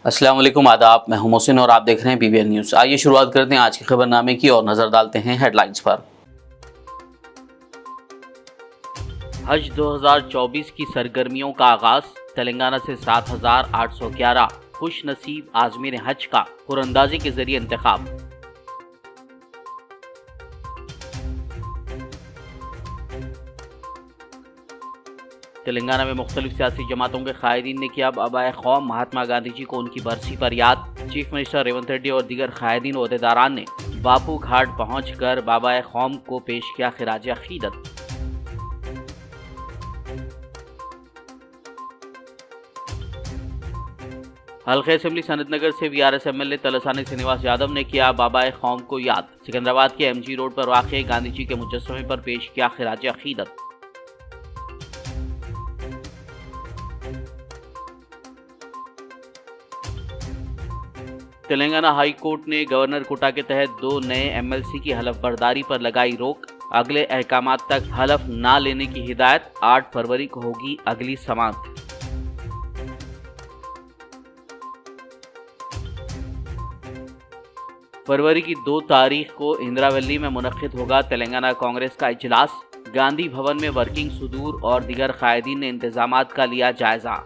अस्सलाम वालेकुम, आदाब। मैं हूं मोहसिन और आप देख रहे हैं पीबीएन न्यूज़। आइए शुरुआत करते हैं आज के खबरनामे की और नजर डालते हैं हेडलाइंस पर। हज 2024 की सरगर्मियों का आगाज, तेलंगाना से 7,811 खुश नसीब आज़मीन हज का कुरअंदाजी के जरिए इंतखाब। तेलंगाना में मुख्तलिफ सियासी जमातों के कायदीन ने किया बाबाए कौम महात्मा गांधी जी को उनकी बरसी पर याद। चीफ मिनिस्टर रेवंत रेड्डी और दीगर कायदीन ओहदेदारान ने बापू घाट पहुंचकर बाबाए कौम को पेश किया खिराज अकीदत। हल्के असेंबली सनतनगर से वीआरएस एमएलए तलसानी श्रीनिवास यादव ने किया बाबाए कौम को याद। सिकंदराबाद के एमजी रोड पर वाक़ गांधी जी के मुजस्समे पर पेश किया खिराज अकीदत। तेलंगाना हाई कोर्ट ने गवर्नर कोटा के तहत 2 नए एमएलसी की हलफ बर्दारी पर लगाई रोक। अगले अहकामात तक हलफ ना लेने की हिदायत। 8 फरवरी को होगी अगली समाअत। फरवरी की 2 तारीख को इंदिरा वैली में मुनक्किद होगा तेलंगाना कांग्रेस का इजलास। गांधी भवन में वर्किंग सुदूर और दीगर कायदीन ने इंतजामात का लिया जायजा।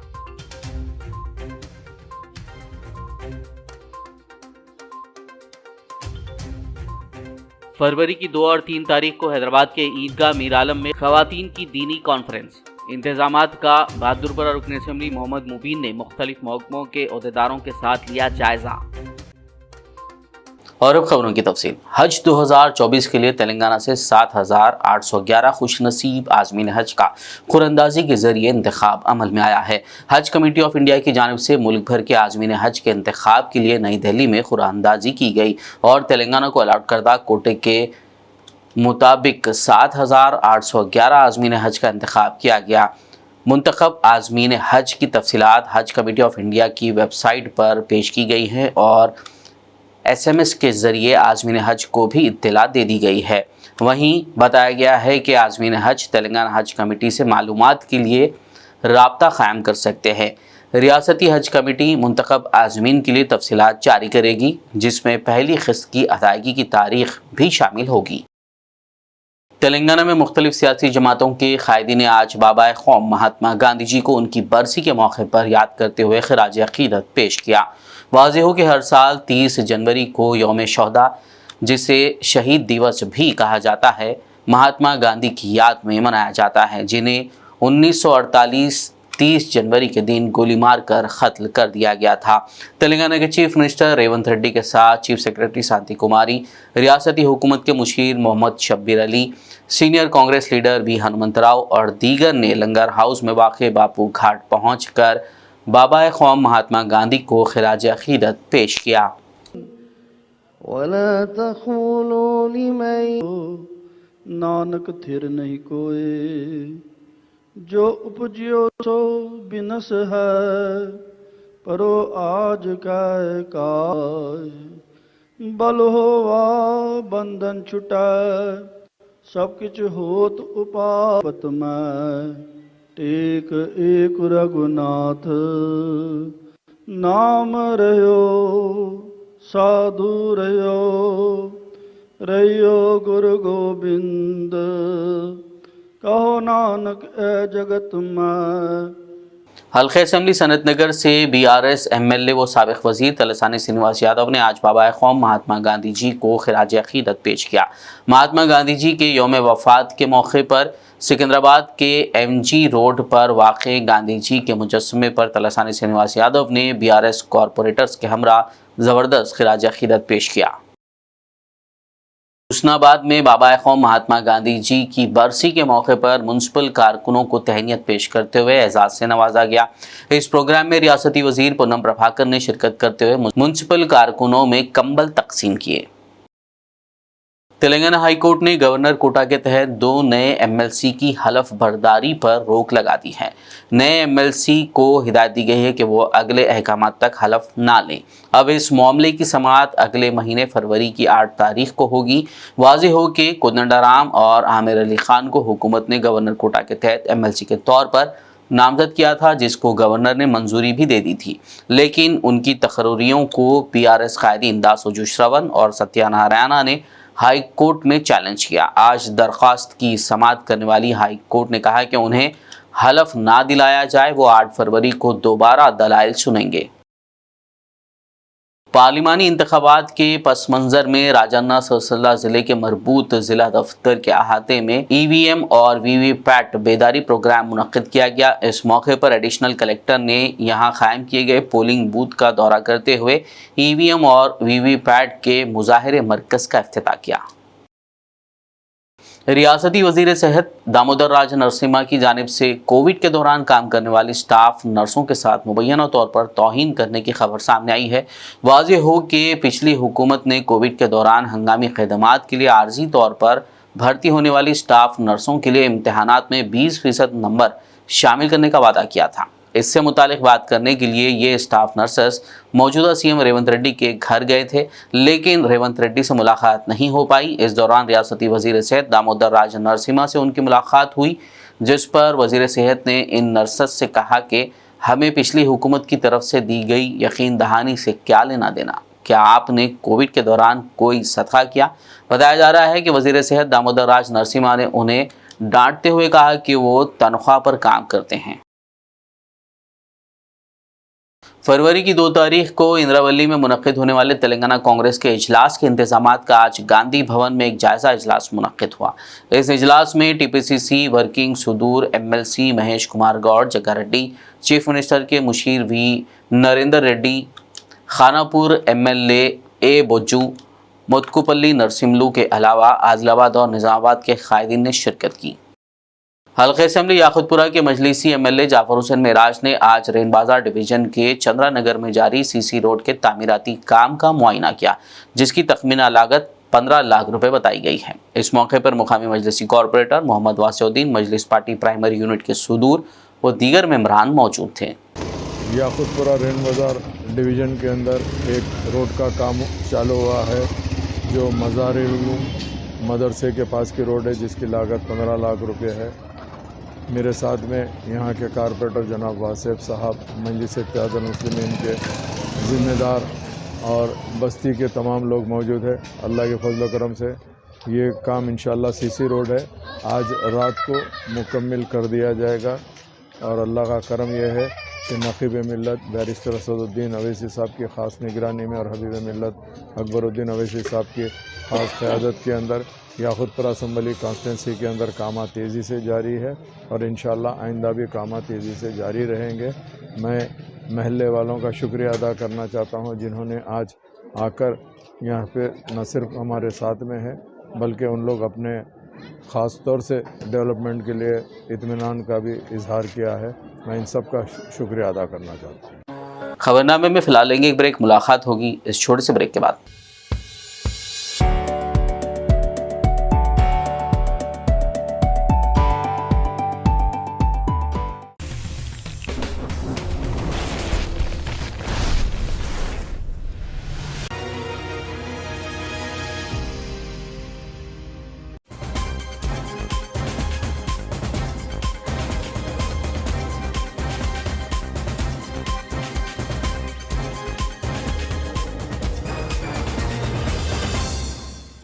फरवरी की 2 और 3 तारीख को हैदराबाद के ईदगाह मीर आलम में खवातीन की दीनी कॉन्फ्रेंस। इंतजामात का बहादुरपुरा रुकन असेंबली मोहम्मद मुबीन ने मुख्तलिफ महकमों के ओहदेदारों के साथ लिया जायजा। और अब खबरों की तफसील। हज 2024 के लिए तेलंगाना से 7,811 खुशनसीब आज़मीन हज का कुरअंदाजी के जरिए इंतखाब अमल में आया है। हज कमेटी ऑफ इंडिया की जानिब से मुल्क भर के आज़मीन हज के इंतखाब के लिए नई दिल्ली में कुरअंदाजी की गई और तेलंगाना को अलाट करदा कोटे के मुताबिक 7,811 आज़मीन हज का इंतखाब किया गया। मुंतखब आज़मीन हज की तफसीलात हज कमेटी ऑफ इंडिया की वेबसाइट पर पेश की गई हैं और SMS के ज़रिए आज़मीन हज को भी इत्तला दे दी गई है। वहीं बताया गया है कि आज़मीन हज तेलंगाना हज कमेटी से मालूमात के लिए राब्ता कायम कर सकते हैं। रियासती हज कमेटी मुंतखब आज़मीन के लिए तफसीलात जारी करेगी, जिसमें पहली किस्त की अदायगी की तारीख भी शामिल होगी। तेलंगाना में मुख्तलिफ सियासी जमातों के कायदीन ने आज बाबाए कौम महात्मा गांधी जी को उनकी बरसी के मौके पर याद करते हुए खिराज अकीदत पेश किया। वाज़ेह हो कि हर साल 30 जनवरी को यौम शोहदा, जिसे शहीद दिवस भी कहा जाता है, महात्मा गांधी की याद में मनाया जाता है, जिन्हें 1948 30 जनवरी के दिन गोली मारकर कत्ल कर दिया गया था। तेलंगाना के चीफ मिनिस्टर रेवंत रेड्डी के साथ चीफ सेक्रेटरी शांति कुमारी, रियासती हुकूमत के मुशीर Mohammad Shabbir Ali, senior Congress leader V Hanumantharao और दीगर ने लंगर हाउस में वाक़ बापू घाट पहुंचकर बाबाए कौम महात्मा गांधी को खिराज अकीदत पेश किया। नानक थिर नहीं कोई, जो उपजियो सो बिनस है, परो आज काय काय, बल होवा बंधन छुटा, सब किछ होत उपापत में, टेक एक रघुनाथ, नाम रहो साधु रहो गुरु गोबिंद, कहो नानक ए जगत में। हल्के असेंबली सनतनगर से BRS MLA व साबिक वजीर तलसानी श्रीनिवास यादव ने आज बाबाए कौम महात्मा गांधी जी को खिराज अकीदत पेश किया। महात्मा गांधी जी के यौम वफात के मौके पर सिकंदराबाद के MG रोड पर वाक़े गांधी जी के मुजस्समे पर तलसानी श्रीनिवास यादव ने BRS कॉरपोरेटर्स के हमरा ज़बरदस्त खिराज अकीदत पेश किया। हुस्नाबाद में बाबाए कौम महात्मा गांधी जी की बरसी के मौके पर म्युनिसिपल कारकुनों को तहनीत पेश करते हुए एजाज से नवाजा गया। इस प्रोग्राम में रियासती वजीर पूनम प्रभाकर ने शिरकत करते हुए म्युनिसिपल कारकुनों में कंबल तकसीम किए। तेलंगाना हाई कोर्ट ने गवर्नर कोटा के तहत 2 नए MLC की हलफ बर्दारी पर रोक लगा दी है। नए MLC को हिदायत दी गई है कि वो अगले अहकामात तक हलफ ना लें। अब इस मामले की समाअत अगले महीने फरवरी की 8 तारीख को होगी। वाज़ेह हो कि कोदंडाराम और आमिर अली खान को हुकूमत ने गवर्नर कोटा के तहत MLC के तौर पर नामजद किया था, जिसको गवर्नर ने मंजूरी भी दे दी थी, लेकिन उनकी तकरीरों को PRS कायदीन दासोजू श्रवण और सत्यानारायणा ने हाई कोर्ट में चैलेंज किया। आज दरख्वास्त की समाअत करने वाली हाई कोर्ट ने कहा कि उन्हें हलफ ना दिलाया जाए, वो 8 फरवरी को दोबारा दलाइल सुनेंगे। पार्लिमानी इंतखाबात के पस मंजर में राजन्ना सिरसिल्ला जिले के मरबूत जिला दफ्तर के अहाते में EVM और VVPAT बेदारी प्रोग्राम मुनक्किद किया गया। इस मौके पर एडिशनल कलेक्टर ने यहां कायम किए गए पोलिंग बूथ का दौरा करते हुए EVM और VVPAT के मुजाहिरे मरकज का इफ्तिताह किया। रियासती वजीर सेहत दामोदर राज नरसिम्हा की जानिब से कोविड के दौरान काम करने वाली स्टाफ नर्सों के साथ मुबैना तौर पर तौहीन करने की खबर सामने आई है। वाज़ेह हो कि पिछली हुकूमत ने कोविड के दौरान हंगामी खदमात के लिए आर्जी तौर पर भर्ती होने वाली स्टाफ नर्सों के लिए इम्तहानात में 20% नंबर शामिल करने का वादा किया था। इससे मुतालिक बात करने के लिए ये स्टाफ नर्सेस मौजूदा CM रेवंत रेड्डी के घर गए थे, लेकिन रेवंत रेड्डी से मुलाकात नहीं हो पाई। इस दौरान रियासती वजीर सेहत दामोदर राज नरसिम्हा से उनकी मुलाकात हुई, जिस पर वजीर सेहत ने इन नर्सेस से कहा कि हमें पिछली हुकूमत की तरफ से दी गई यकीन दहानी से क्या लेना देना, क्या आपने कोविड के दौरान कोई सदका किया। बताया जा रहा है कि वजीर सेहत दामोदर राज नरसिम्हा ने उन्हें डांटते हुए कहा कि वो तनख्वाह पर काम करते हैं। फरवरी की 2 तारीख को इंद्रावली में मुनक्किद होने वाले तेलंगाना कांग्रेस के इजलास के इंतजामात का आज गांधी भवन में एक जायजा इजलास मुनक्किद हुआ। इस इजलास में TPCC वर्किंग सुदूर MLC महेश कुमार गौड़, जग्गा रेड्डी, चीफ मिनिस्टर के Musheer V Narendra Reddy, Khanapur MLA A बोज्जू, मुतकुपल्ली Narsimlu के अलावा आदिलाबाद और निजामाबाद के कायदीन ने शिरकत की। हल्के असेंबली याकुतपुरा के मजलिसी MLA जाफर हुसैन मेराज ने आज रेन बाजार डिवीजन के चंद्रा नगर में जारी CC रोड के तामीराती काम का मुआयना किया, जिसकी तखमीना लागत 15 लाख रुपए बताई गई है। इस मौके पर मुकामी मजलिसी कॉरपोरेटर मोहम्मद वासिउद्दीन, मजलिस पार्टी प्राइमरी यूनिट के सुदूर व दीगर मेंबरान मौजूद थे। याकुतपुरा रेन बाजार डिवीज़न के अंदर एक रोड का काम चालू हुआ है, जो मज़ारिल मदरसे के पास की रोड है, जिसकी लागत 15 लाख रुपए है। मेरे साथ में यहाँ के कारपोरेटर जनाब वासिफ साहब, मजलिस इत्तेहादुल मुस्लिमीन के ज़िम्मेदार और बस्ती के तमाम लोग मौजूद है। अल्लाह के फजल करम से ये काम इंशाअल्लाह CC रोड है, आज रात को मुकम्मिल कर दिया जाएगा। और अल्लाह का करम यह है कि नक़ीब मिल्लत बैरिस्टर असदुद्दीन अवैसी साहब की ख़ास निगरानी में और हबीब मिल्लत अकबरुद्दीन अवैसी साहब की ख़ास क़यादत के अंदर याकुतपुरा असम्बली कॉन्स्टिट्यूंसी के अंदर काम तेज़ी से जारी है और इंशाअल्लाह आइंदा भी काम तेज़ी से जारी रहेंगे। मैं महल्ले वालों का शुक्रिया अदा करना चाहता हूं, जिन्होंने आज आकर यहाँ पे न सिर्फ हमारे साथ में है, बल्कि उन लोग अपने ख़ास तौर से डेवलपमेंट के लिए इत्मीनान का भी इजहार किया है। मैं इन सब का शुक्रिया अदा करना चाहता हूँ। खबरनामे में फिलहाल लेंगे एक ब्रेक, मुलाकात होगी इस छोटे से ब्रेक के बाद।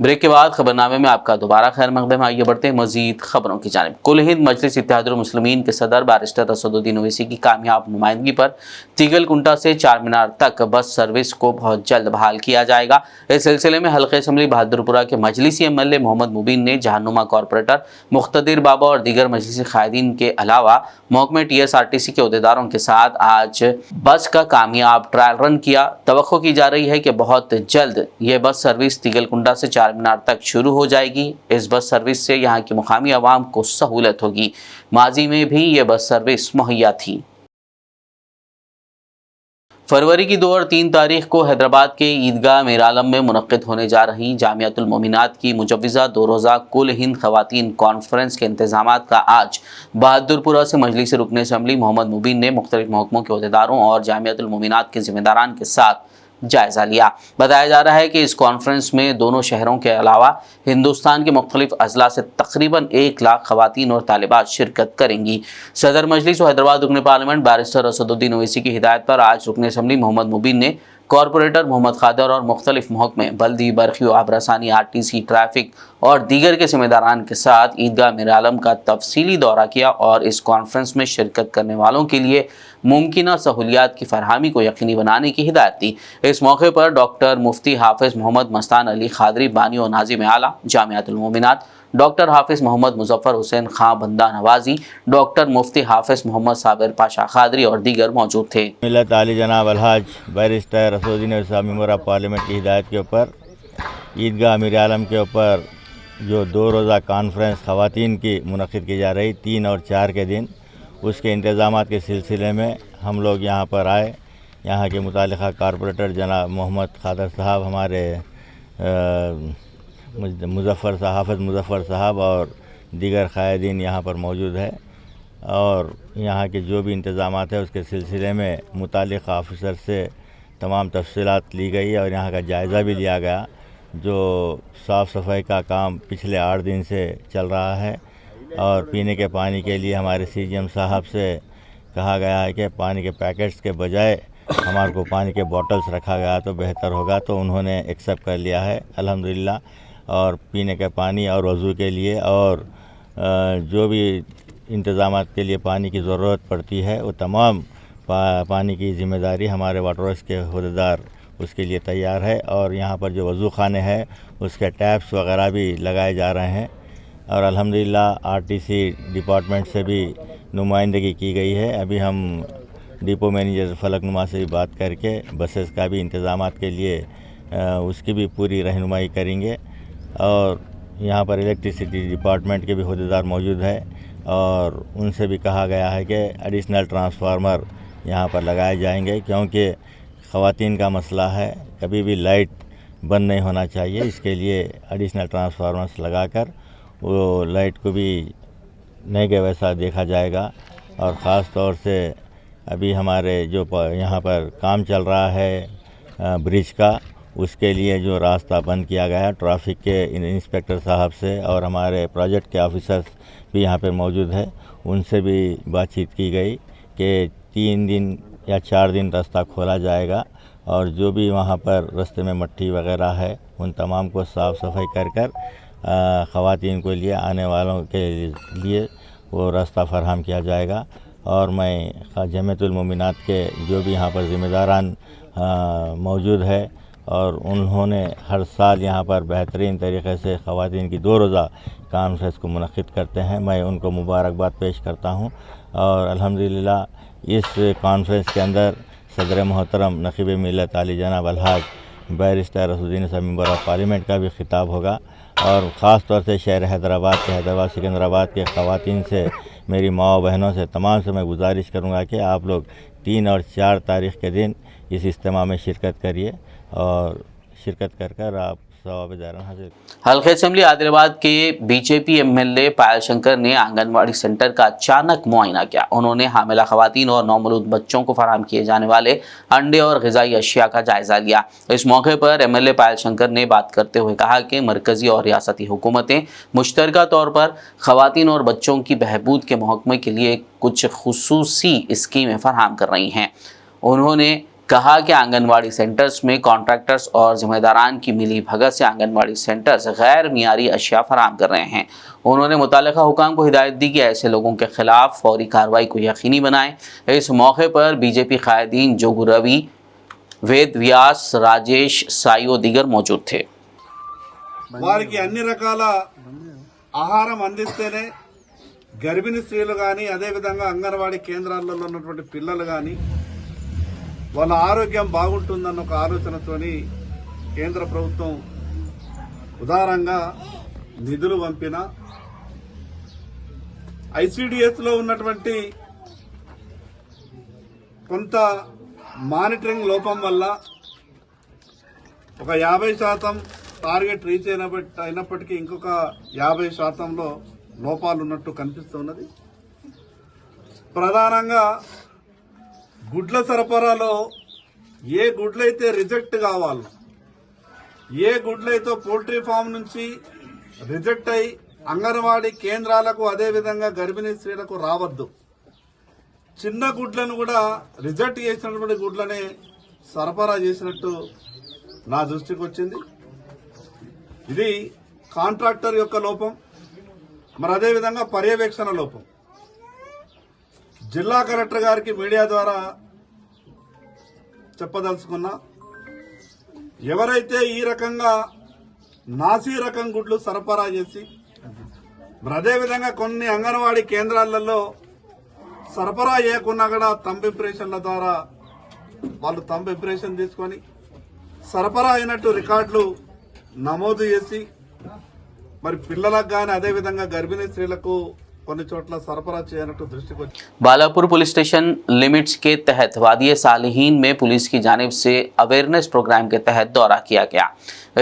ब्रेक के बाद खबरनामे में आपका दोबारा खैर मकदम। आइए बढ़ते हैं मजीद खबरों की जानिब। कुल हिंद मजलिस इत्तेहादुल मुस्लिमीन के सदर बैरिस्टर असदुद्दीन ओवैसी की कामयाब नुमाइंदगी पर तीगलकुंटा से चार मीनार तक बस सर्विस को बहुत जल्द बहाल किया जाएगा। इस सिलसिले में हल्के असम्बली बहादुरपुरा के मजलिसी MLA मोहम्मद मुबीन ने जहानुमा कॉरपोरेटर मुख्तदिर बाबा और दीगर मजलिसी कायदीन के अलावा महकमे TSRTC के अहदेदारों के साथ आज बस का कामयाब ट्रायल रन किया। तवक्को की जा रही है कि बहुत जल्द ये बस सर्विस तीगलकुंटा से चार मीनार तक शुरू हो जाएगी। इस बस सर्विस से यहाँ की मुकामी आवाम को सहूलत होगी। माजी में भी ये बस सर्विस मुहैया थी। फरवरी की 2 और 3 तारीख को हैदराबाद के ईदगाह मीरालम में मुनक्किद होने जा रही जामियातुल मोमिनात की मुजव्विज़ा 2 रोज़ा कुल हिंद ख़वातीन कॉन्फ्रेंस के इंतज़ामात का आज बहादुरपुरा से मजलिस रुकन असम्बली मोहम्मद मुबीन ने मुख्तलिफ महकमों के अहदेदारों और जामियातुल मोमिनात के ज़िम्मेदारान के साथ जायजा लिया। बताया जा रहा है कि इस कॉन्फ्रेंस में दोनों शहरों के अलावा हिंदुस्तान के मुख्तलिफ अजला से तकरीबन 1 लाख खवातीन और तालिबात शिरकत करेंगी। सदर मजलिस व हैदराबाद रुकन पार्लियामेंट बैरिस्टर असदुद्दीन ओवैसी की हिदायत पर आज रुकन असम्बली मोहम्मद मुबीन ने कॉरपोरेटर मोहम्मद खादर और मुख्तलिफ महकमे बल्दी, बरखी, आबरसानी, RTC, ट्रैफिक और दीगर के जिम्मेदारान के साथ ईदगाह मीर आलम का तफसीली दौरा किया और इस कॉन्फ्रेंस में शिरकत करने वालों के लिए मुमकिन सहूलियात की फरहमी को यकीनी बनाने की हिदायत दी। इस मौके पर डॉक्टर मुफ्ती हाफिज मोहम्मद मस्तान अली खादरी बानी और नाजिम आला जामियातुल मोमिनात, डॉक्टर हाफिज मोहम्मद मुजफ्फर हुसैन खां बंदा नवाजी, डॉक्टर मुफ्ती हाफिज मोहम्मद साबिर पाशा खादरी और दीगर मौजूद थे। मिल्लत आली जनाब अलहाज barrister Asaduddin Owaisi member of parliament की हिदायत के ऊपर ईदगाह मीर आलम के ऊपर जो 2 रोज़ा कॉन्फ्रेंस ख़वातीन की मुनक़िद की जा रही 3 और 4 के दिन, उसके इंतज़ामात के सिलसिले में हम लोग यहाँ पर आए। यहाँ के मुतालिका कारपोरेटर जनाब मोहम्मद खादर साहब, हमारे हाफिज़ मुजफ्फ़र साहब और दीगर क़ायदीन यहाँ पर मौजूद है और यहाँ के जो भी इंतज़ामात है उसके सिलसिले में मुतालिका ऑफिसर से तमाम तफसीलात ली गई और यहाँ का जायज़ा भी लिया गया। जो साफ़ सफाई का काम पिछले 8 दिन से चल रहा है और पीने के पानी के लिए हमारे CGM साहब से कहा गया है कि पानी के पैकेट्स के बजाय हमारे को पानी के बॉटल्स रखा गया तो बेहतर होगा, तो उन्होंने एक्सेप्ट कर लिया है अल्हम्दुलिल्लाह। और पीने के पानी और वज़ू के लिए और जो भी इंतज़ामात के लिए पानी की ज़रूरत पड़ती है वो तमाम पानी की ज़िम्मेदारी हमारे वाटर वर्क्स के अहदेदार उसके लिए तैयार है। और यहाँ पर जो वज़ू खाने हैं उसके टैप्स वगैरह भी लगाए जा रहे हैं और अल्हम्दुलिल्लाह RTC डिपार्टमेंट से भी नुमाइंदगी की गई है। अभी हम डिपो मैनेजर फलकनुमा से भी बात करके बसेस का भी इंतज़ामात के लिए उसकी भी पूरी रहनुमाई करेंगे। और यहाँ पर इलेक्ट्रिसिटी डिपार्टमेंट के भी अहदेदार मौजूद है और उनसे भी कहा गया है कि एडिशनल ट्रांसफार्मर यहाँ पर लगाए जाएंगे, क्योंकि ख़वातीन का मसला है, कभी भी लाइट बंद नहीं होना चाहिए। इसके लिए एडिशनल ट्रांसफार्मर्स लगाकर वो लाइट को भी नए के वैसा देखा जाएगा। और ख़ास तौर से अभी हमारे जो यहाँ पर काम चल रहा है ब्रिज का, उसके लिए जो रास्ता बंद किया गया है, ट्रैफिक के इंस्पेक्टर साहब से और हमारे प्रोजेक्ट के ऑफिसर्स भी यहाँ पर मौजूद है, उनसे भी बातचीत की गई कि 3 दिन या 4 दिन रास्ता खोला जाएगा और जो भी वहाँ पर रास्ते में मट्टी वगैरह है उन तमाम को साफ़ सफाई कर ख़वातीन को लिए आने वालों के लिए वो रास्ता फराहम किया जाएगा। और मैं जमीयतुल मोमिनात के जो भी यहाँ पर ज़िम्मेदारान मौजूद है और उन्होंने हर साल यहाँ पर बेहतरीन तरीक़े से ख़वातीन की 2 रोज़ा कॉन्फ्रेंस को मुनक़िद करते हैं, मैं उनको मुबारकबाद पेश करता हूँ। और अल्हम्दुलिल्लाह इस कॉन्फ्रेंस के अंदर सदर मोहतरम नक़ीब मिल्लत आली जनाब अलहाज barrister Asaduddin Owaisi member of parliament का भी खिताब होगा और ख़ास तौर से शहर हैदराबाद सिकंदराबाद के ख़वातीन से, मेरी माँ बहनों से, तमाम से मैं गुजारिश करूँगा कि आप लोग 3 और 4 तारीख़ के दिन इस इज्तिमा में शिरकत करिए और शिरकत कर आप सवाब ज़ाहिर हासिल। हल्के असेंबली आदिलाबाद के BJP MLA पायल शंकर ने आंगनवाड़ी सेंटर का अचानक मुआयना किया। उन्होंने हामिला खवातीन और नौमौलूद बच्चों को फराहम किए जाने वाले अंडे और ग़िज़ाई अशिया का जायज़ा लिया। इस मौके पर MLA पायल शंकर ने बात करते हुए कहा कि मरकज़ी और रियासती हुकूमतें मुश्तरका तौर पर खवातीन और बच्चों की बहबूद के महकमे के लिए कुछ खुसूसी स्कीमें फराहम कर रही हैं। उन्होंने कहा कि आंगनवाड़ी सेंटर्स में कॉन्ट्रैक्टर्स और जिम्मेदारान की मिली भगत से आंगनवाड़ी सेंटर्स गैर मियारी अशिया फराहम कर रहे हैं। उन्होंने मुतालिका हुकाम को हिदायत दी कि ऐसे लोगों के खिलाफ फौरी कार्रवाई को यकीनी बनाएं। इस मौके पर BJP कायदीन जोगू रवि, वेद व्यास, राजेश साई दीगर मौजूद थे। వారికి అన్ని రకాల ఆహారం అందిస్తేనే గర్భిణీ స్త్రీలు కానీ అదేవిధంగా అంగన్వాడీ కేంద్రాల్లో ఉన్నటువంటి పిల్లలు కానీ వాళ్ళ ఆరోగ్యం బాగుంటుందన్న ఒక ఆలోచనతోని కేంద్ర ప్రభుత్వం ఉదారంగా నిధులు పంపిన ICDS లో ఉన్నటువంటి కొంత మానిటరింగ్ లోపం వల్ల ఒక 50% టార్గెట్ రీచ్ అయినప్పటికీ ఇంకొక 50%లో లోపాలు ఉన్నట్టు కనిపిస్తున్నది. ప్రధానంగా గుడ్ల సరఫరాలో ఏ గుడ్లైతే రిజెక్ట్ కావాలో, ఏ గుడ్లైతే పౌల్ట్రీ ఫామ్ నుంచి రిజెక్ట్ అయి అంగన్వాడీ కేంద్రాలకు అదేవిధంగా గర్భిణీ స్త్రీలకు రావద్దు, చిన్న గుడ్లను కూడా రిజెక్ట్ చేసినటువంటి గుడ్లనే సరఫరా చేసినట్టు నా దృష్టికి వచ్చింది. ఇది కాంట్రాక్టర్ యొక్క లోపం, మరి అదేవిధంగా పర్యవేక్షణ లోపం. జిల్లా కలెక్టర్ గారికి మీడియా ద్వారా చెప్పదలుచుకున్నా, ఎవరైతే ఈ రకంగా నాసీ రకం గుడ్లు సరఫరా చేసి మరి అదేవిధంగా కొన్ని అంగన్వాడీ కేంద్రాలలో సరఫరా చేయకున్నా కూడా థంబ్ ఇంప్రెషన్ల ద్వారా వాళ్ళు థంబ్ ఇంప్రెషన్ తీసుకొని సరఫరా అయినట్టు రికార్డులు నమోదు చేసి మరి పిల్లలకు కానీ అదేవిధంగా గర్భిణీ స్త్రీలకు కొన్ని చోట్ల సరఫరా చేయనట్టు దృష్టికి వచ్చి बालापुर पुलिस स्टेशन लिमिट्स के तहत वादी सालिहीन में पुलिस की जानिब से अवेयरनेस प्रोग्राम के तहत दौरा किया गया।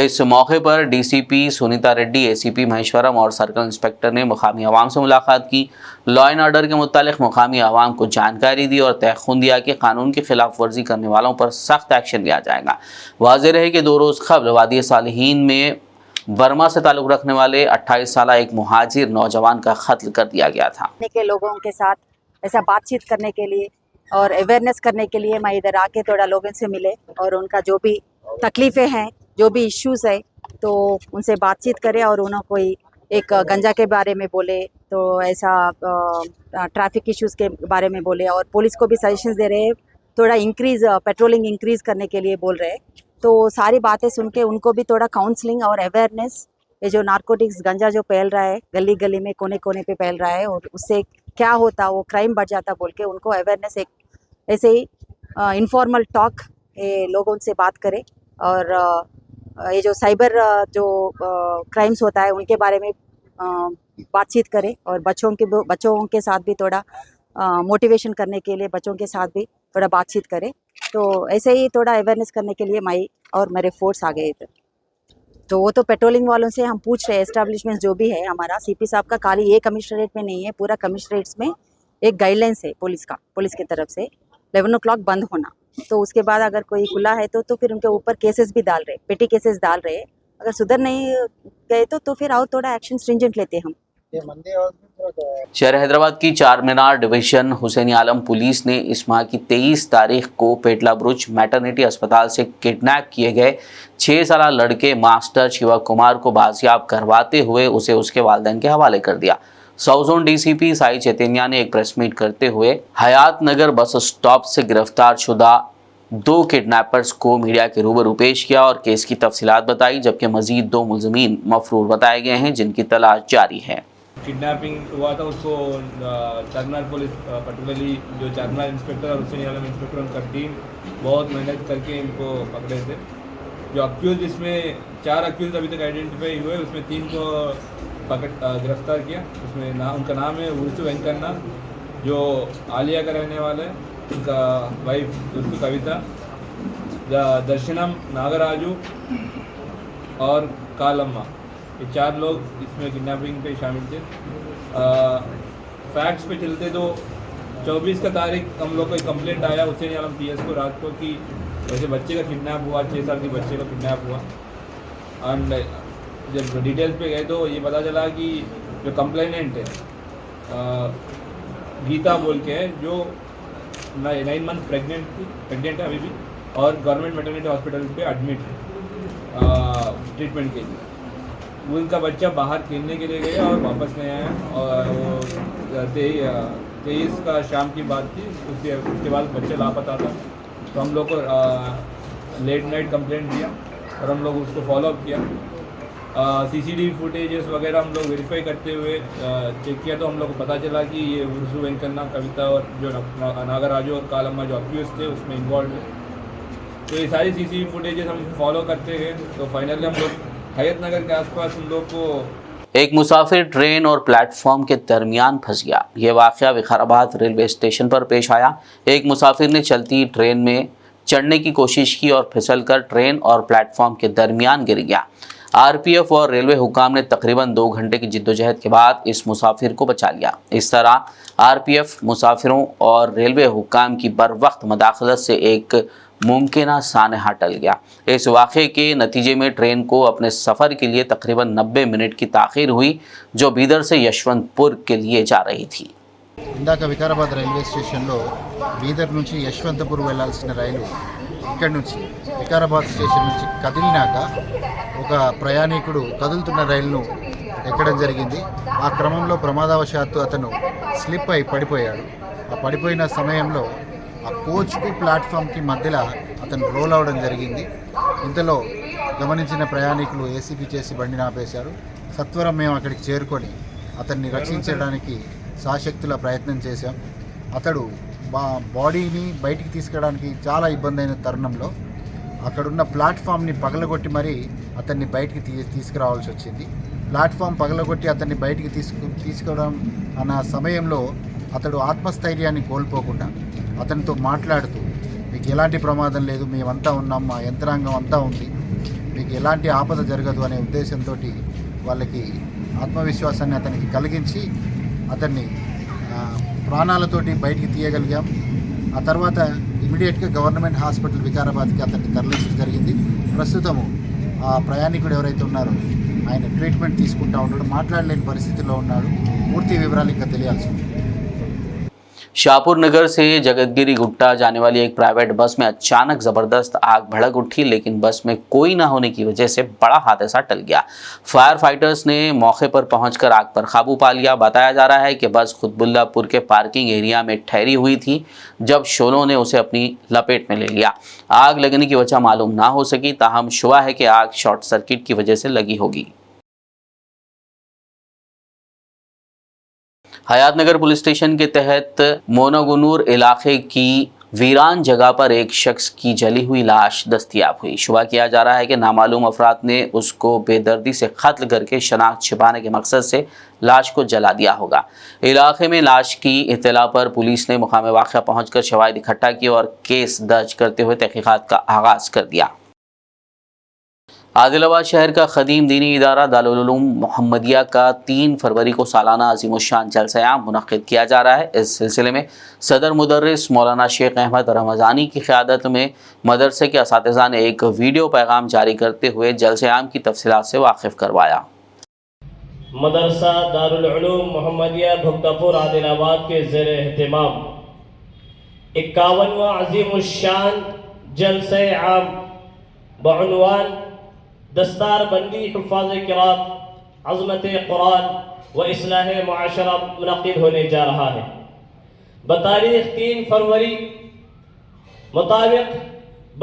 इस मौके पर डीसीपी सुनीता रेड्डी, एसीपी महेश्वरम और सर्कल इंस्पेक्टर ने मुकामी आवाम से मुलाकात की। लॉ एंड ऑर्डर के मुतालिक मुकामी आवाम को जानकारी दी और तयखुन दिया कि कानून की खिलाफ वर्जी करने वालों पर सख्त एक्शन लिया जाएगा। वाज़ेह रहे कि 2 रोज़ कबल वादी सालिहीन में बर्मा से ताल्लुक़ रखने वाले 28 साल एक मुहाजिर नौजवान का कत्ल कर दिया गया था। के लोगों के साथ ऐसा बातचीत करने के लिए और अवेयरनेस करने के लिए मैं इधर आके थोड़ा लोगों से मिले और उनका जो भी तकलीफ़ें हैं, जो भी इश्यूज़ है, तो उनसे बातचीत करें और उन्हें कोई एक गंजा के बारे में बोले, तो ऐसा ट्रैफिक इश्यूज़ के बारे में बोले और पुलिस को भी सजेशंस दे रहे हैं, थोड़ा पेट्रोलिंग इंक्रीज़ करने के लिए बोल रहे हैं। तो सारी बातें सुन के उनको भी थोड़ा काउंसलिंग और अवेयरनेस, ये जो नारकोटिक्स गंजा जो फैल रहा है गली गली में कोने कोने पे फैल रहा है और उससे क्या होता, वो क्राइम बढ़ जाता बोल के उनको अवेयरनेस एक ऐसे ही इनफॉर्मल टॉक लोगों से बात करें और ये जो साइबर जो क्राइम्स होता है उनके बारे में बातचीत करें और बच्चों के साथ भी थोड़ा मोटिवेशन करने के लिए बच्चों के साथ भी थोड़ा बातचीत करें। तो ऐसे ही थोड़ा अवेयरनेस करने के लिए मैं और मेरे फोर्स आ गए इधर। तो वो तो पेट्रोलिंग वालों से हम पूछ रहे हैं, एस्टेब्लिशमेंट जो भी है हमारा सीपी साहब का खाली ये कमिश्नरेट में नहीं है, पूरा कमिश्नरेट्स में एक गाइडलाइंस है पुलिस की तरफ से 11 o'clock बंद होना। तो उसके बाद अगर कोई खुला है तो फिर उनके ऊपर केसेस भी डाल रहे, पेटी केसेस डाल रहे। अगर सुधर नहीं गए तो फिर और थोड़ा एक्शन स्ट्रिंजेंट लेते हम। शहर हैदराबाद की चार मीनार डिवीजन हुसैनी आलम पुलिस ने इस माह की 23 तारीख को पेटला बुरुज मैटरनिटी अस्पताल से किडनैप किए गए 6 साल लड़के मास्टर शिवा कुमार को बाजियाब करवाते हुए उसे उसके वालिदैन के हवाले कर दिया। South zone DCP Sai Chaitanya ने एक प्रेस मीट करते हुए हयात नगर बस स्टॉप से गिरफ्तार शुदा 2 किडनैपर्स को मीडिया के रूबरू पेश किया और केस की तफसीलात बताई, जबकि मजीद 2 मुलजमीन मफरूर बताए गए हैं जिनकी तलाश जारी है। किडनैपिंग हुआ था उसको चारमीनार पुलिस पर्टिकुलरली जो चारमीनार इंस्पेक्टर और हुसैनी आलम इंस्पेक्टर उनका टीम बहुत मेहनत करके इनको पकड़े थे। जो अक्यूज इसमें 4 अक्यूज अभी तक आइडेंटिफाई हुए, उसमें 3 को गिरफ्तार किया। उसमें उनका नाम है उर्सु वेंकन्ना जो आलिया का रहने वाला है, उनका वाइफ उर्सु कविता, दर्शनम नागराजू और कालम्मा, ये 4 लोग इसमें किडनैपिंग पे शामिल थे। फैक्ट्स पे चलते तो 24 का तारीख हम लोग को एक कंप्लेंट आया हुसैनी आलम पीएस को रात को कि वैसे बच्चे का किडनैप हुआ, 6 साल के बच्चे का किडनैप हुआ। एंड जब डिटेल्स पे गए तो ये पता चला कि जो कंप्लेनेंट है गीता बोल के है, जो 9 मंथ प्रेग्नेंट है अभी भी और गवर्नमेंट मैटरनिटी हॉस्पिटल पे एडमिट है ट्रीटमेंट के लिए। उनका बच्चा बाहर खेलने के लिए गया और वापस नहीं आया और वो 23 का शाम की बात थी। उसके बाद बच्चा लापता था, तो हम लोग को लेट नाइट कंप्लेंट दिया और हम लोग उसको फॉलोअप किया। सीसीटीवी फुटेजेस वगैरह हम लोग वेरीफाई करते हुए चेक किया तो हम लोग को पता चला कि ये उर्सु वेंकन्ना, कविता और जो नागराजू और कालम्मा जो अक्यूज थे उसमें इन्वॉल्व है। तो ये सारी सीसीटीवी फुटेजेस हम फॉलो करते गए तो फाइनली हम लोग हयात नगर के आसपास हम लोग को एक मुसाफिर ट्रेन और प्लेटफॉर्म के दरमियान फंस गया। यह वाक़या विकाराबाद रेलवे स्टेशन पर पेश आया। एक मुसाफिर ने चलती ट्रेन में चढ़ने की कोशिश की और फिसलकर ट्रेन और प्लेटफॉर्म के दरमियान गिर गया। आरपीएफ और रेलवे हुकाम ने तकरीबन 2 घंटे की जिद्दोजहद के बाद इस मुसाफिर को बचा लिया। इस तरह आरपीएफ मुसाफिरों और रेलवे हुकाम की बर वक्त मदाखलत से एक मुमकिन सानहा टल गया। इस वाक़े के नतीजे में ट्रेन को अपने सफ़र के लिए तकरीबन 90 मिनट की ताख़ीर हुई, जो बीदर से यशवंतपुर के लिए जा रही थी। ఇందాక వికారాబాద్ రైల్వే స్టేషన్లో బీదర్ నుంచి యశ్వంతపూర్ వెళ్లాల్సిన రైలు ఇక్కడి నుంచి వికారాబాద్ స్టేషన్ నుంచి కదిలినాక ఒక ప్రయాణికుడు కదులుతున్న రైలును ఎక్కడం జరిగింది. ఆ క్రమంలో ప్రమాదవశాత్తు అతను స్లిప్ అయి పడిపోయాడు. ఆ పడిపోయిన సమయంలో ఆ కోచ్కు ప్లాట్ఫామ్కి మధ్యలో అతను రోల్ అవడం జరిగింది. ఇంతలో గమనించిన ప్రయాణికులు ఏసీపీ చేసి బండిని ఆపేశారు. సత్వరం మేము అక్కడికి చేరుకొని అతన్ని రక్షించడానికి సాశక్తుల ప్రయత్నం చేశాం. అతడు బాడీని బయటికి తీసుకురావడానికి చాలా ఇబ్బంది అయిన తరుణంలో అక్కడున్న ప్లాట్ఫామ్ని పగలగొట్టి మరీ అతన్ని బయటికి తీసుకురావాల్సి వచ్చింది. ప్లాట్ఫామ్ పగలగొట్టి అతన్ని బయటికి తీసుకోవడం అన్న సమయంలో అతడు ఆత్మస్థైర్యాన్ని కోల్పోకుండా అతనితో మాట్లాడుతూ, మీకు ఎలాంటి ప్రమాదం లేదు, మేమంతా ఉన్నాం, మా యంత్రాంగం అంతా ఉంది, మీకు ఎలాంటి ఆపద జరగదు అనే ఉద్దేశంతో వాళ్ళకి ఆత్మవిశ్వాసాన్ని అతనికి కలిగించి అతన్ని ప్రాణాలతోటి బయటికి తీయగలిగాం. ఆ తర్వాత ఇమీడియట్గా గవర్నమెంట్ హాస్పిటల్ వికారాబాద్కి అతన్ని తరలించడం జరిగింది. ప్రస్తుతము ఆ ప్రయాణికుడు ఎవరైతే ఉన్నారో ఆయన ట్రీట్మెంట్ తీసుకుంటూ ఉన్నాడు, మాట్లాడలేని పరిస్థితిలో ఉన్నాడు. పూర్తి వివరాలు ఇంకా తెలియాల్సి ఉంది. शाहपुर नगर से जगतगिरी गुट्टा जाने वाली एक प्राइवेट बस में अचानक ज़बरदस्त आग भड़क उठी, लेकिन बस में कोई ना होने की वजह से बड़ा हादसा टल गया। फायर फाइटर्स ने मौके पर पहुंचकर आग पर काबू पा लिया। बताया जा रहा है कि बस खुतबुल्लापुर के पार्किंग एरिया में ठहरी हुई थी जब शोलों ने उसे अपनी लपेट में ले लिया। आग लगने की वजह मालूम ना हो सकी, ताहम शुबा है कि आग शॉर्ट सर्किट की वजह से लगी होगी। हयातनगर पुलिस स्टेशन के तहत मोनागुनूर इलाके की वीरान जगह पर एक शख्स की जली हुई लाश दस्तयाब हुई। शुबा किया जा रहा है कि नामालूम अफराद ने उसको बेदर्दी से कत्ल करके शनाख्त छिपाने के मकसद से लाश को जला दिया होगा। इलाके में लाश की इत्तला पर पुलिस ने मुकाम वाक़या पहुंचकर शवाहिद इकट्ठा किए और केस दर्ज करते हुए तहकीकात का आगाज़ कर दिया। आदिलाबाद शहर का ख़दीम दीनी इदारा दारुल उलूम मोहम्मदिया का 3 फरवरी को सालाना अज़ीमुश्शान जलसा-ए-आम मुनक़्क़िद किया जा रहा है। इस सिलसिले में सदर मुदर्रिस मौलाना शेख अहमद रमज़ानी की क़यादत में मदरसे के असातिज़ा ने एक वीडियो पैगाम जारी करते हुए जलसा-ए-आम की तफसीलात से वाकिफ़ करवाया। मदरसा दारुल उलूम मोहम्मदिया भुक्तापुर आदिलाबाद के ज़ेर एहतिमाम 51वां अज़ीमुश्शान जलसा-ए-आम बउनवान दस्तार बंदी हुफ़ाज़ क़िरात अज़मत कुरान व इस्लाह मुआशरा मुनक़्क़िद होने जा रहा है। बतारीख़ 3 फरवरी मुताबिक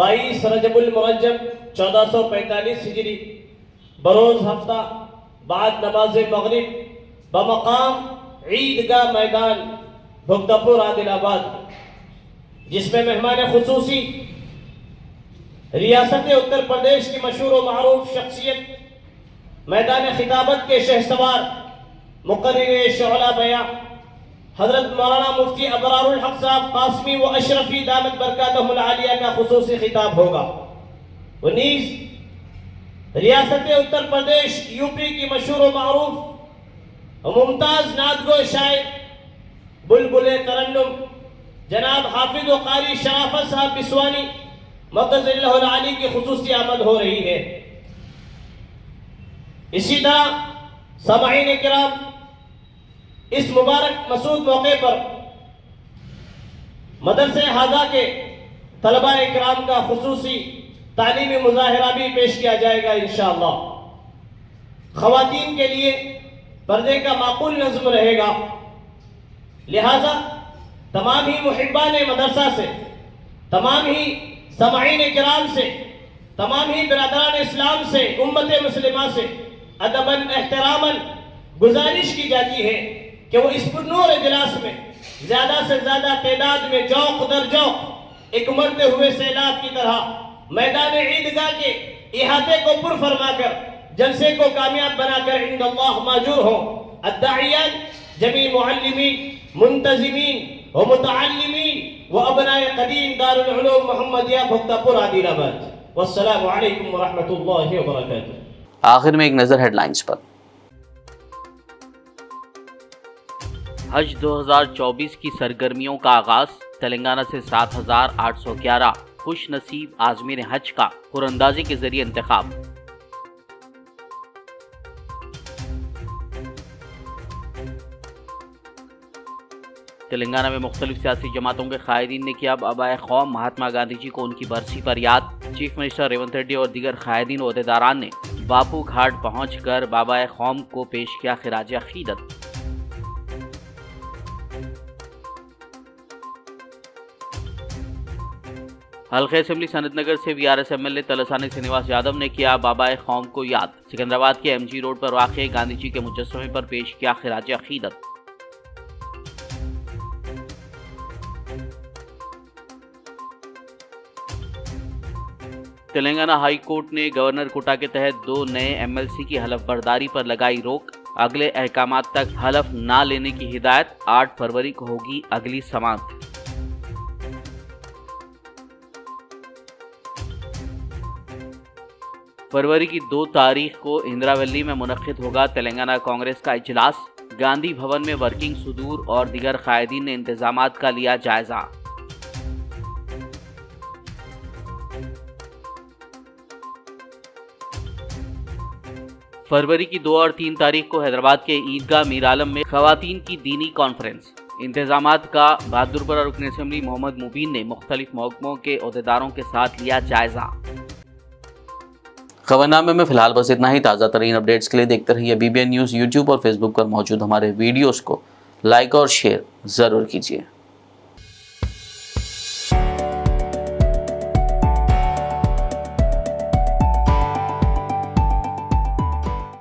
22 रजबुल मुरज्जब 1445 हिजरी बरोज़ हफ्ता बाद नमाज मग़रिब बमक़ाम ईदगाह मैदान भुक्तापुर आदिलाबाद, जिसमें मेहमान खुसूसी रियासत उत्तर प्रदेश की मशहूर व मारूफ शख्सियत मैदान खिताबत के शहसवार मुक़र्रिर शोला बया हज़रत मौलाना मुफ्ती अबरारुल हक़ साहब कासमी व अशरफी दामत बरकातहुल आलिया का खुसूसी खिताब होगा। व नीज़ रियासत उत्तर प्रदेश यूपी की मशहूर व मारूफ मुमताज़ नादगो शायर बुलबुल तरन्नुम जनाब हाफिज़ व क़ारी शराफत साहब बिस्वानी मक़ज़िल्लाहुल आली की खुसूसी आमद हो रही है। इसी तरह समाईन किराम इस मुबारक मसूद मौके पर मदरसे हाजा के तलबा इकराम का खुसूसी तालीमी मुज़ाहिरा भी पेश किया जाएगा इंशाअल्लाह। ख़वातीन के लिए पर्दे का माकूल नज़्म रहेगा, लिहाजा तमाम ही मुहिब्बान मदरसा से, तमाम ही समाईन किराम से, तमाम ही बिरादरान इस्लाम से, उम्मत मुस्लिमा से अदबन एहतरामन गुजारिश की जाती है कि वो इस पुरनूर इजलास में ज़्यादा से ज़्यादा तादाद में जौक दर जौक एक मरते हुए सैलाब की तरह मैदान ईदगाह के इहाते को पुर फरमाकर जलसे को कामयाब बनाकर इंदल्लाह माजूर हो। अद्दाइयान जमी मुअल्लिमीन मुंतज़िमीन व मुतअल्लिमीन व अबनाए क़दीम दारुल उलूम मोहम्मदिया भुक्तापुर आदिलाबाद। वस्सलामु अलैकुम व रहमतुल्लाहि व बरकातुहू। आखिर में एक नज़र हेडलाइंस पर। हज 2024 की सरगर्मियों का आगाज, तेलंगाना से 7,811 खुश नसीब आज़मीन हज का कुरअंदाजी के जरिए इंतखाब। तेलंगाना में मुख्तलिफ सियासी जमातों के कायदीन ने किया बाबाए कौम महात्मा गांधी जी को उनकी बरसी पर याद। चीफ मिनिस्टर रेवंत रेड्डी और दीगर कायदीन ओहदेदारान ने बापू घाट पहुंचकर बाबाए कौम को पेश किया खिराज अकीदत। हल्के असेंबली सनतनगर से वीआरएस एमएलए तलसानी श्रीनिवास यादव ने किया बाबाए कौम को याद। सिकंदराबाद के एमजी रोड पर वाक़ गांधी जी के मुजस्समे पर पेश किया खिराज अकीदत। तेलंगाना हाई कोर्ट ने गवर्नर कोटा के तहत 2 नए एमएलसी की हलफ बर्दारी पर लगाई रोक। अगले अहकामात तक हलफ ना लेने की हिदायत। 8 फरवरी को होगी अगली समाअत। फरवरी की 2 तारीख को इंदिरा वैली में मुनक्किद होगा तेलंगाना कांग्रेस का इजलास। गांधी भवन में वर्किंग सुदूर और दीगर कायदीन ने इंतजामात का लिया जायजा। फरवरी की 2 और 3 तारीख को हैदराबाद के ईदगाह मीर आलम में खवातीन की दीनी कॉन्फ्रेंस। इंतजामात का बहादुरपुरा रुकन असेंबली मोहम्मद मुबीन ने मुख्तलिफ महकमों के ओहदेदारों के साथ लिया जायजा। खबरनामे में फिलहाल बस इतना ही। ताज़ा तरीन अपडेट्स के लिए देखते रहिए BBN न्यूज़। यूट्यूब और फेसबुक पर मौजूद हमारे वीडियोज़ को लाइक और शेयर ज़रूर कीजिए।